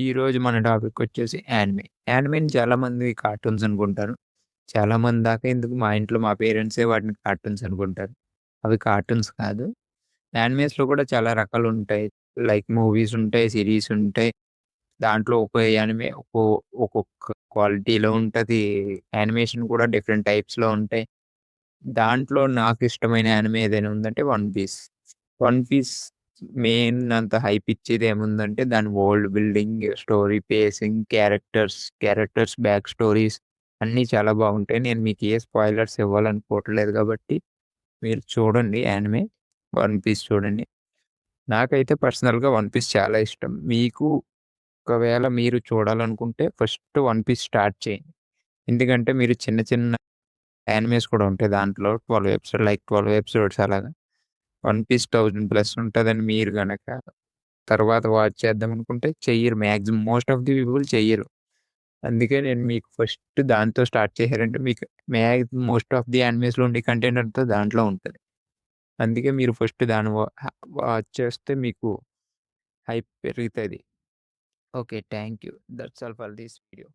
ఈరోజు మన టాపికొచ్చేసి యానిమే. యానిమేని చాలామంది కార్టూన్స్ అనుకుంటారు. చాలామంది దాకా ఎందుకు మా ఇంట్లో మా పేరెంట్సే వాటిని కార్టూన్స్ అనుకుంటారు. అవి కార్టూన్స్ కాదు. యానిమేస్‌లో కూడా చాలా రకాలుంటాయి. లైక్ మూవీస్ ఉంటాయి, సీరీస్ ఉంటాయి. దాంట్లో ఒక్కో యానిమే ఒక్కొక్క క్వాలిటీలో ఉంటది. యానిమేషన్ కూడా డిఫరెంట్ టైప్స్‌లో ఉంటాయి. దాంట్లో నాకిష్టమైన యానిమే ఏదైనా ఉందంటే 'one piece'. 'One piece' main అంత హైప్ ఇచ్చేదేముందంటే దాని world building, story pacing, characters back stories అన్నీ చాలా బాగుంటాయి. నేను మీకు ఏ స్పాయిలర్స్ ఇవ్వాలనుకోవట్లేదు కాబట్టి మీరు చూడండి యానిమే 'వన్ పీస్' చూడండి. నాకైతే పర్సనల్‌గా 'వన్ పీస్' చాలా ఇష్టం. మీకు ఒకవేళ మీరు చూడాలనుకుంటే ఫస్ట్ 'వన్ పీస్' స్టార్ట్ చేయండి. ఎందుకంటే మీరు చిన్న చిన్న యానిమేస్ కూడా ఉంటాయి దాంట్లో 12 ఎపిసోడ్స్ అలాగా. 'వన్ పీస్' 1000 ప్లస్ ఉంటదని మీరు గనక తర్వాత వాచ్ చేద్దాం అనుకుంటే చెయ్యరు. Maximum most of the people చెయ్యరు. అందుకే నేను మీకు ఫస్ట్ దాంతో స్టార్ట్ చేశారంటే మీకు మోస్ట్ ఆఫ్ ది యానిమేస్‌లో ఉండే కంటెంట్ అంతా దాంట్లో ఉంటది. అందుకే మీరు ఫస్ట్ దాన్ని వాచ్ చేస్తే మీకు హైప్ పెరుగుతది. Okay. Thank you. That's all for this video.